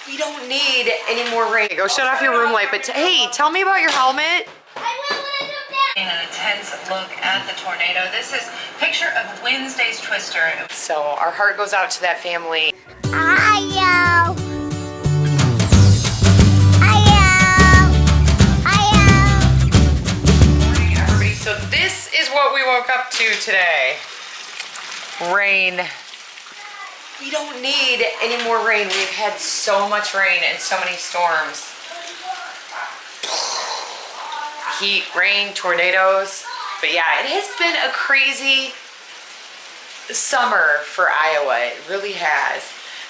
We don't need any more rain. Go shut off your room light, but hey, tell me about your helmet. I will when I come down. An intense look at the tornado. This is a picture of Wednesday's twister. So our heart goes out to that family. Morning, everybody. So this is what we woke up to today. Rain. We don't need any more rain. We've had so much rain and so many storms. Heat, rain, tornadoes. But yeah, it has been a crazy summer for Iowa. It really has.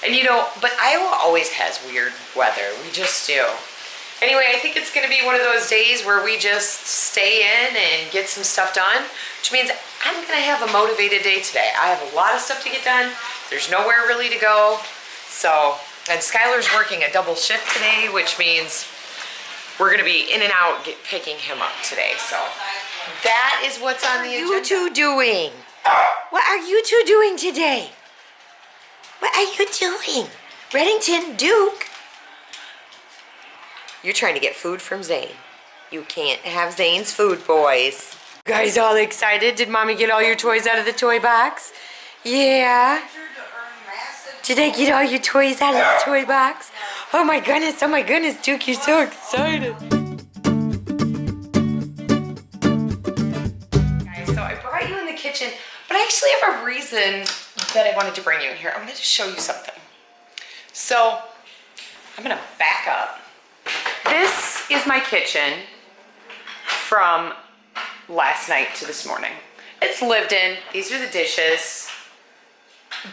And you know, but Iowa always has weird weather. We just do. Anyway, I think it's going to be one of those days where we just stay in and get some stuff done, which means I'm going to have a motivated day today. I have a lot of stuff to get done. There's nowhere really to go. So, and Skylur's working a double shift today, which means we're going to be in and out picking him up today. So that is what's on the agenda. What are you two doing? What are you two doing today? What are you doing? Reddington, Duke. You're trying to get food from Zane. You can't have Zane's food, boys. You guys all excited? Did Mommy get all your toys out of the toy box? Yeah. Did I get all your toys out of the toy box? Oh my goodness, Duke, you're so excited. Guys, so I brought you in the kitchen, but I actually have a reason that I wanted to bring you in here. I wanted to show you something. So, I'm gonna back up. This is my kitchen from last night to this morning. It's lived in. These are the dishes.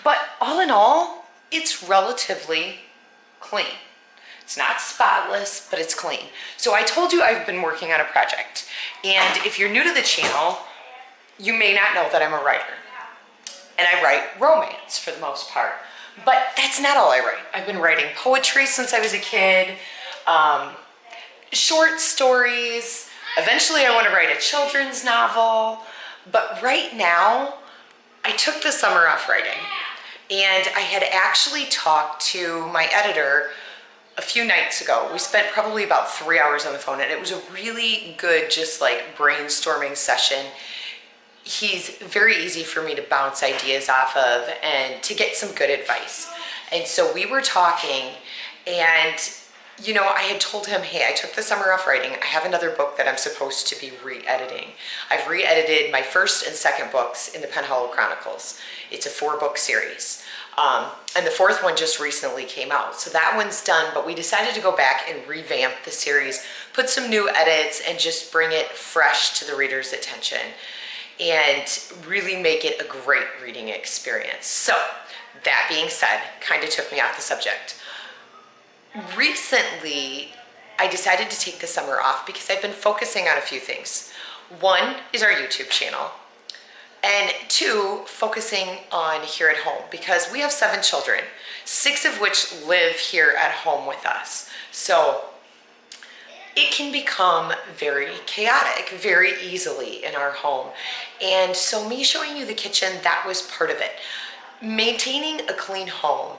But all in all, it's relatively clean. It's not spotless, but it's clean. So I told you I've been working on a project. And if you're new to the channel, you may not know that I'm a writer. And I write romance for the most part. But that's not all I write. I've been writing poetry since I was a kid. Short stories. Eventually I want to write a children's novel. But right now, I took the summer off writing. And I had actually talked to my editor a few nights ago. We spent probably about 3 hours on the phone, and it was a really good, just like brainstorming session. He's very easy for me to bounce ideas off of and to get some good advice. And so we were talking, and you know, I had told him, hey, I took the summer off writing. I have another book that I'm supposed to be re-editing. I've re-edited my first and second books in the Penn Hollow Chronicles. It's a 4-book series. And the 4th one just recently came out. So that one's done, but we decided to go back and revamp the series, put some new edits, and just bring it fresh to the reader's attention and really make it a great reading experience. So that being said, kind of took me off the subject. Recently, I decided to take the summer off because I've been focusing on a few things. 1 is our YouTube channel, and 2, focusing on here at home because we have 7 children, 6 of which live here at home with us. So it can become very chaotic very easily in our home. And so me showing you the kitchen, that was part of it. Maintaining a clean home,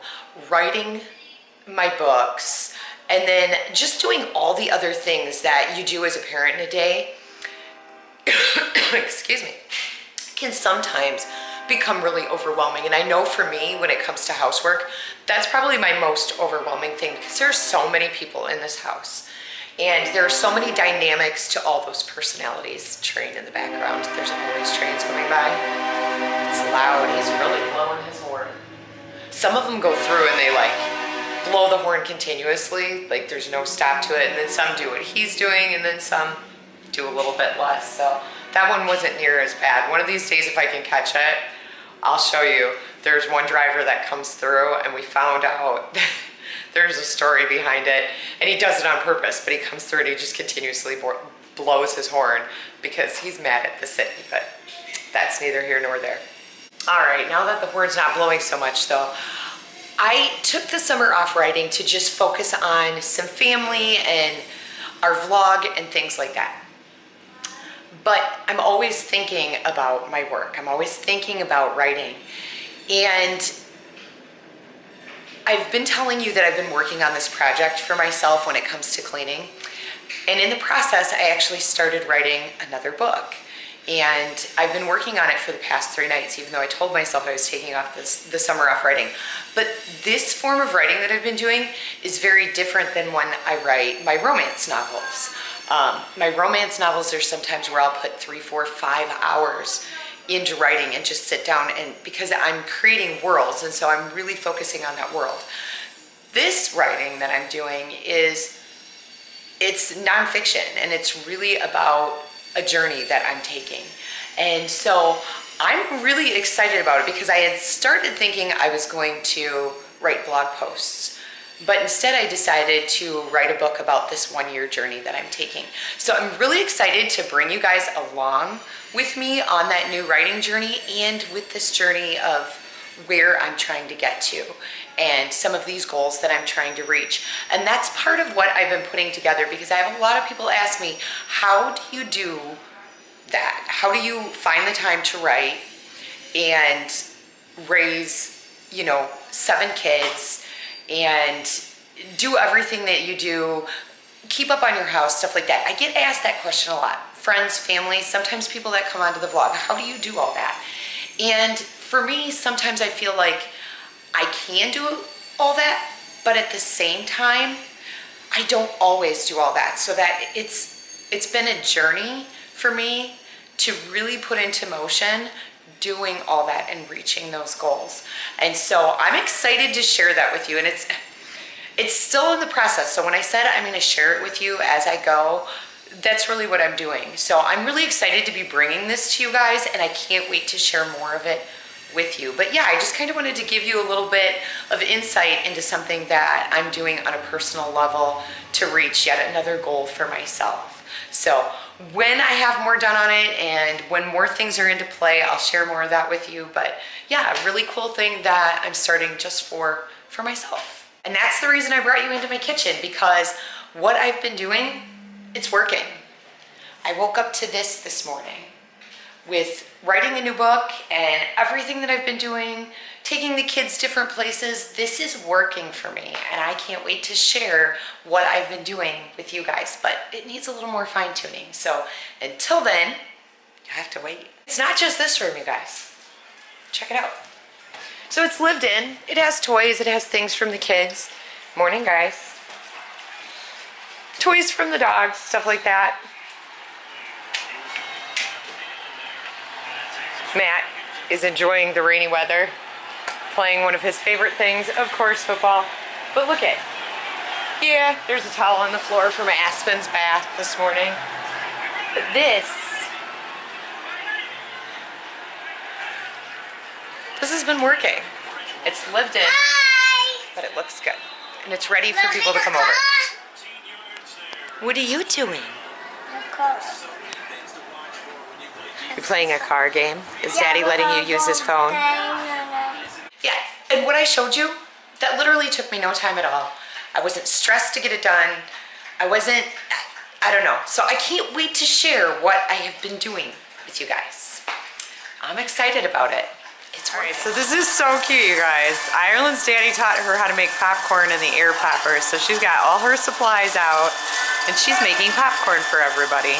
writing my books, and then just doing all the other things that you do as a parent in a day, excuse me, can sometimes become really overwhelming. And I know for me, when it comes to housework, that's probably my most overwhelming thing because there's so many people in this house. And there are so many dynamics to all those personalities. Train in the background. There's always trains going by. It's loud. He's really blowing his horn. Some of them go through and they like blow the horn continuously, like there's no stop to it, and then some do what he's doing, and then some do a little bit less. So that one wasn't near as bad. One of these days, if I can catch it, I'll show you. There's one driver that comes through, and we found out that there's a story behind it, and he does it on purpose, but he comes through and he just continuously blows his horn because he's mad at the city, but that's neither here nor there. All right, now that the horn's not blowing so much though, I took the summer off writing to just focus on some family and our vlog and things like that. But I'm always thinking about my work. I'm always thinking about writing. And I've been telling you that I've been working on this project for myself when it comes to cleaning. And in the process, I actually started writing another book. And I've been working on it for the past 3 nights, even though I told myself I was taking off the summer off writing. But this form of writing that I've been doing is very different than when I write my romance novels. My romance novels are sometimes where I'll put 3, 4, 5 hours into writing and just sit down, and because I'm creating worlds, and so I'm really focusing on that world. This writing that I'm doing it's nonfiction, and it's really about a journey that I'm taking. And so I'm really excited about it because I had started thinking I was going to write blog posts, but instead I decided to write a book about this 1-year journey that I'm taking. So I'm really excited to bring you guys along with me on that new writing journey and with this journey of where I'm trying to get to and some of these goals that I'm trying to reach. And that's part of what I've been putting together, because I have a lot of people ask me, how do you do that? How do you find the time to write and raise, 7 kids and do everything that you do, keep up on your house, stuff like that? I get asked that question a lot. Friends, family, sometimes people that come onto the vlog, how do you do all that? And for me, sometimes I feel like I can do all that, but at the same time, I don't always do all that. So that it's been a journey for me to really put into motion doing all that and reaching those goals. And so I'm excited to share that with you. And it's still in the process. So when I said I'm going to share it with you as I go, that's really what I'm doing. So I'm really excited to be bringing this to you guys, and I can't wait to share more of it with you. But yeah, I just kind of wanted to give you a little bit of insight into something that I'm doing on a personal level to reach yet another goal for myself. So when I have more done on it and when more things are into play, I'll share more of that with you. But yeah, a really cool thing that I'm starting just for myself. And that's the reason I brought you into my kitchen, because what I've been doing, it's working. I woke up to this morning with writing a new book and everything that I've been doing, taking the kids different places. This is working for me, and I can't wait to share what I've been doing with you guys, but it needs a little more fine tuning. So until then, you have to wait. It's not just this room, you guys. Check it out. So it's lived in. It has toys, it has things from the kids. Morning, guys. Toys from the dogs, stuff like that. Matt is enjoying the rainy weather, playing one of his favorite things, of course, football. But look at, yeah, there's a towel on the floor from Aspen's bath this morning. But this has been working. It's lived in, but it looks good. And it's ready for people to come over. What are you doing? You're playing a car game? Is Daddy letting you use his phone? Yeah, and what I showed you, that literally took me no time at all. I wasn't stressed to get it done. I don't know. So I can't wait to share what I have been doing with you guys. I'm excited about it. It's all right. So this is so cute, you guys. Ireland's daddy taught her how to make popcorn in the air popper. So she's got all her supplies out, and she's making popcorn for everybody.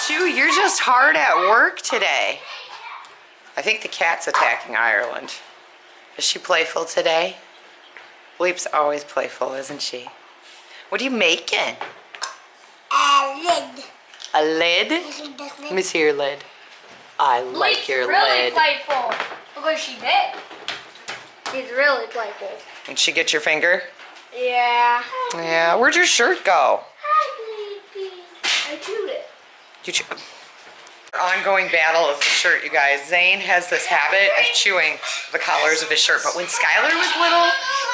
You're just hard at work today. I think the cat's attacking Ireland. Is she playful today? Bleep's always playful, isn't she? What are you making? A lid. A lid? Let me see your lid. I like your really lid. Playful. Look what she did. She's really playful. Did she get your finger? Yeah. Yeah. Where'd your shirt go? Hi, baby. I chewed it. Ongoing battle of the shirt, you guys. Zane has this habit of chewing the collars of his shirt, but when Skylur was little,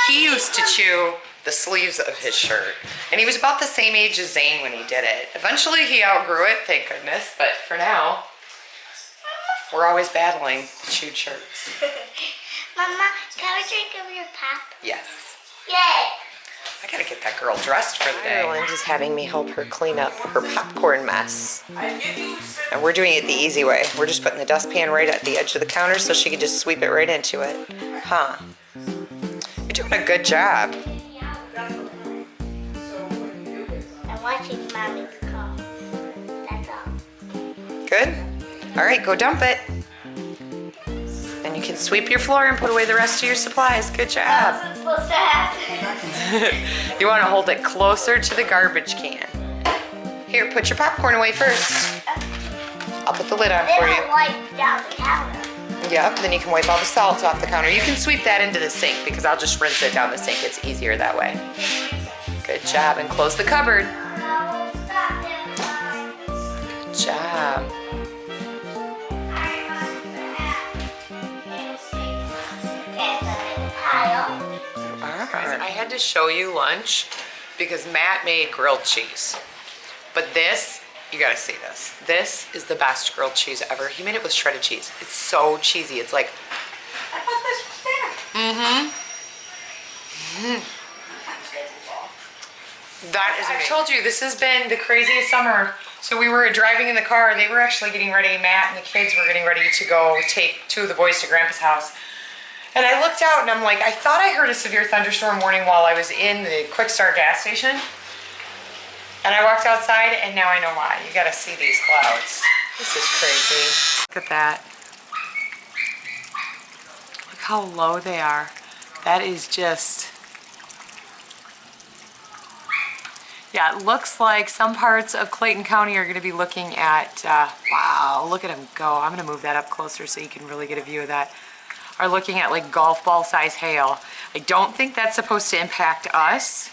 he used to chew the sleeves of his shirt. And he was about the same age as Zane when he did it. Eventually he outgrew it, thank goodness, but for now, we're always battling the chewed shirts. Mama, can I drink of your pop? Yes. Yay! I gotta get that girl dressed for the day. Ireland is having me help her clean up her popcorn mess. And we're doing it the easy way. We're just putting the dustpan right at the edge of the counter so she can just sweep it right into it. Huh. You're doing a good job. I'm watching Mommy's car. That's all. Good. All right, go dump it. And you can sweep your floor and put away the rest of your supplies. Good job. That's what's supposed to happen. You want to hold it closer to the garbage can. Here, put your popcorn away first. I'll put the lid on for Then you. I wipe down the counter. Yep, then you can wipe all the salt off the counter. You can sweep that into the sink because I'll just rinse it down the sink. It's easier that way. Good job, and close the cupboard. No, stop it. Good job. I had to show you lunch because Matt made grilled cheese. But this, you gotta see this. This is the best grilled cheese ever. He made it with shredded cheese. It's so cheesy. It's like, I thought this was there. That is amazing. I told you, this has been the craziest summer. So we were driving in the car. They were actually getting ready. Matt and the kids were getting ready to go take 2 of the boys to Grandpa's house. And I looked out and I'm like, I thought I heard a severe thunderstorm warning while I was in the Quick Start gas station. And I walked outside and now I know why. You gotta see these clouds. This is crazy. Look at that. Look how low they are. That is just... Yeah, it looks like some parts of Clayton County are gonna be looking at, wow, look at them go. I'm gonna move that up closer so you can really get a view of that. Are looking at like golf ball size hail. I don't think that's supposed to impact us,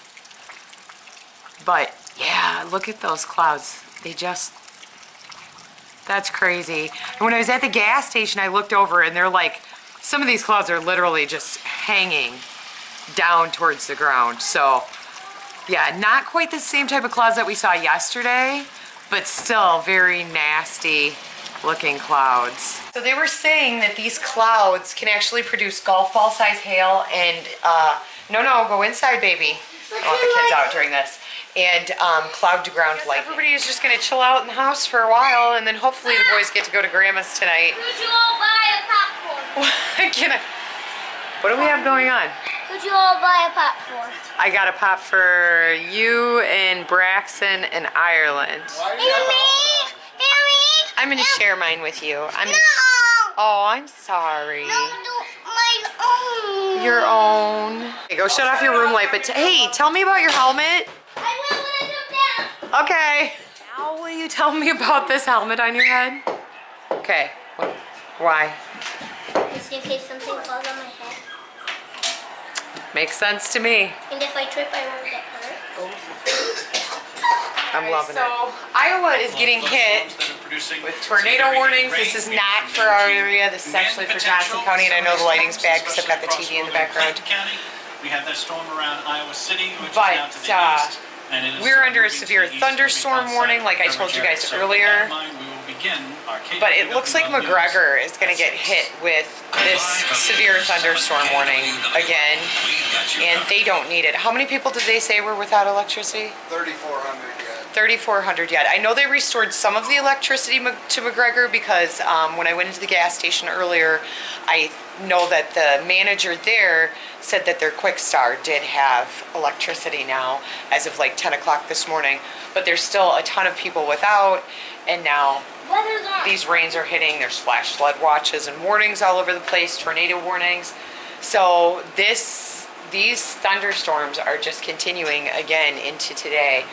but yeah, look at those clouds. They just, that's crazy. And when I was at the gas station, I looked over and they're like, some of these clouds are literally just hanging down towards the ground. So yeah, not quite the same type of clouds that we saw yesterday, but still very nasty looking clouds. So they were saying that these clouds can actually produce golf ball size hail and, no, go inside, baby. I don't want the kids out during this. And cloud to ground lightning. Everybody is just gonna chill out in the house for a while and then hopefully the boys get to go to Grandma's tonight. Could you all buy a popcorn? What do we have going on? Could you all buy a popcorn? I got a pop for you and Braxen and Ireland. And me? I'm gonna share mine with you. No! Oh, I'm sorry. No, my own. Your own. Okay, go shut off your room light, but hey, tell me about your helmet. I will when I come down. Okay. Now will you tell me about this helmet on your head? Okay. Why? Just in case something falls on my head. Makes sense to me. And if I trip, I won't get hurt. I'm loving it. So Iowa is getting hit with tornado warnings. This is not for our area. This is actually for Johnson County, and I know the lighting's bad because I've got the TV in the background. We have that storm around Iowa City, which But is out to the east, and it is we're under a moving to severe the east. thunderstorm warning, like I told you guys So earlier. with that in mind, we will begin our But it looks like McGregor is going to get hit with this severe thunderstorm warning again, and they don't need it. How many people did they say were without electricity? 3,400 yet. 3,400 yet. I know they restored some of the electricity to McGregor because when I went into the gas station earlier, I know that the manager there said that their Quick Start did have electricity now as of like 10 o'clock this morning, but there's still a ton of people without, and now Weather's on. these rains are hitting. There's flash flood watches and warnings all over the place, tornado warnings. So these thunderstorms are just continuing again into today.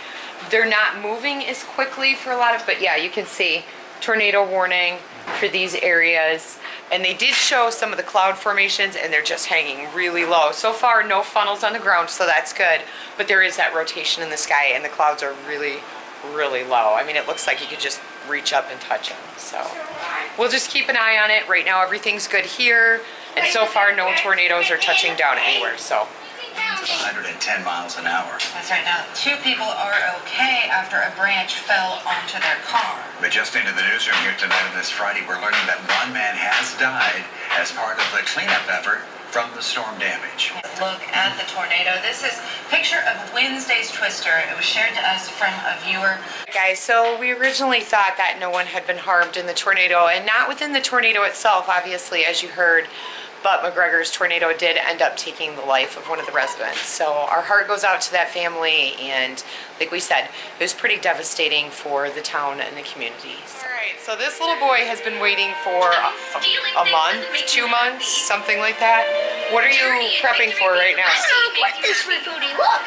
They're not moving as quickly for a lot of, but yeah, you can see tornado warning for these areas. And they did show some of the cloud formations and they're just hanging really low. So far, no funnels on the ground, so that's good. But there is that rotation in the sky and the clouds are really, really low. I mean, it looks like you could just reach up and touch them. So we'll just keep an eye on it. Right now, everything's good here. And so far, no tornadoes are touching down anywhere, so. 110 miles an hour. That's right. Now, 2 people are okay after a branch fell onto their car. But just into the newsroom here tonight on this Friday, we're learning that 1 man has died as part of the cleanup effort from the storm damage. Look at the tornado. This is a picture of Wednesday's twister. It was shared to us from a viewer. Guys, so we originally thought that no one had been harmed in the tornado, and not within the tornado itself, obviously, as you heard, but McGregor's tornado did end up taking the life of one of the residents. So our heart goes out to that family, and like we said, it was pretty devastating for the town and the community. All right, so this little boy has been waiting for a month, 2 months, something like that. What are you prepping for right now? What is for Cody? Look.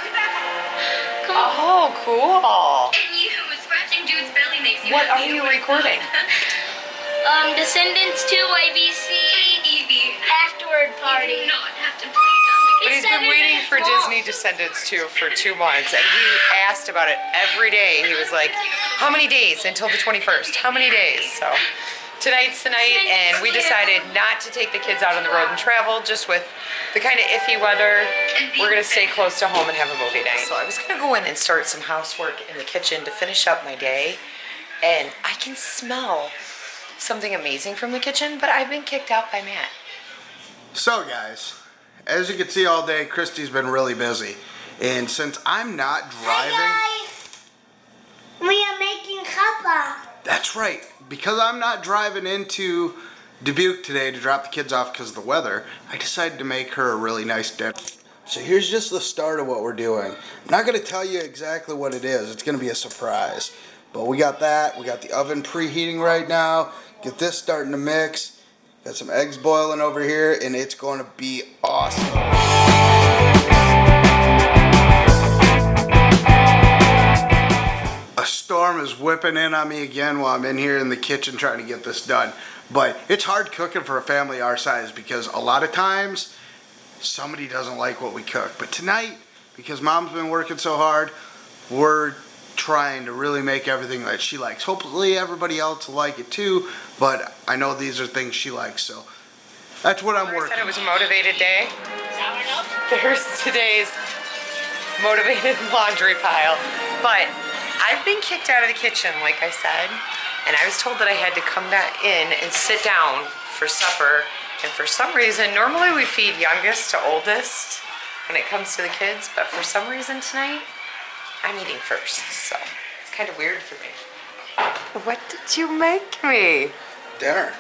Oh, cool. And you, scratching Jude's belly makes you What are happy. you recording? Descendants 2 ABC Evie, afterward you party. do not have to play dumb But he's been waiting for Disney Descendants 2 for 2 months, and he asked about it every day. He was like, how many days until the 21st? How many days? So tonight's the night, and we decided not to take the kids out on the road and travel, just with the kind of iffy weather. We're gonna stay close to home and have a movie night. So I was gonna go in and start some housework in the kitchen to finish up my day, and I can smell something amazing from the kitchen, but I've been kicked out by Matt. So guys, as you can see all day, Christy's been really busy. And since I'm not driving... Hey guys, we are making cuppa. That's right. Because I'm not driving into Dubuque today to drop the kids off because of the weather, I decided to make her a really nice dinner. So here's just the start of what we're doing. I'm not going to tell you exactly what it is. It's going to be a surprise. But we got that. We got the oven preheating right now. Get this starting to mix. Got some eggs boiling over here, and it's going to be awesome. A storm is whipping in on me again while I'm in here in the kitchen trying to get this done. But it's hard cooking for a family our size because a lot of times somebody doesn't like what we cook. But tonight, because Mom's been working so hard, we're trying to really make everything that she likes. Hopefully everybody else will like it too, but I know these are things she likes, so that's what I'm working on. I said it was a motivated day. There's today's motivated laundry pile. But I've been kicked out of the kitchen, like I said, and I was told that I had to come back in and sit down for supper, and for some reason, normally we feed youngest to oldest when it comes to the kids, but for some reason tonight, I'm eating first, so it's kind of weird for me. What did you make me? Dinner.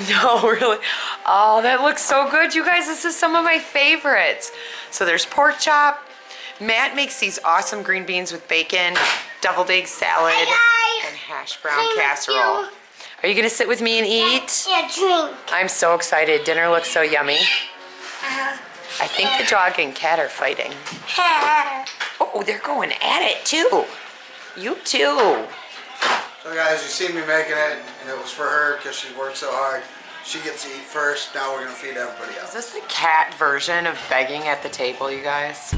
No, really? Oh, that looks so good, you guys. This is some of my favorites. So there's pork chop. Matt makes these awesome green beans with bacon, deviled egg salad, and hash brown casserole. Are you gonna sit with me and eat? Yeah, drink. I'm so excited. Dinner looks so yummy. I think the dog and cat are fighting. Oh, they're going at it too. You too. So guys, you see me making it, and it was for her because she worked so hard. She gets to eat first. Now we're gonna feed everybody else. Is this the cat version of begging at the table, you guys?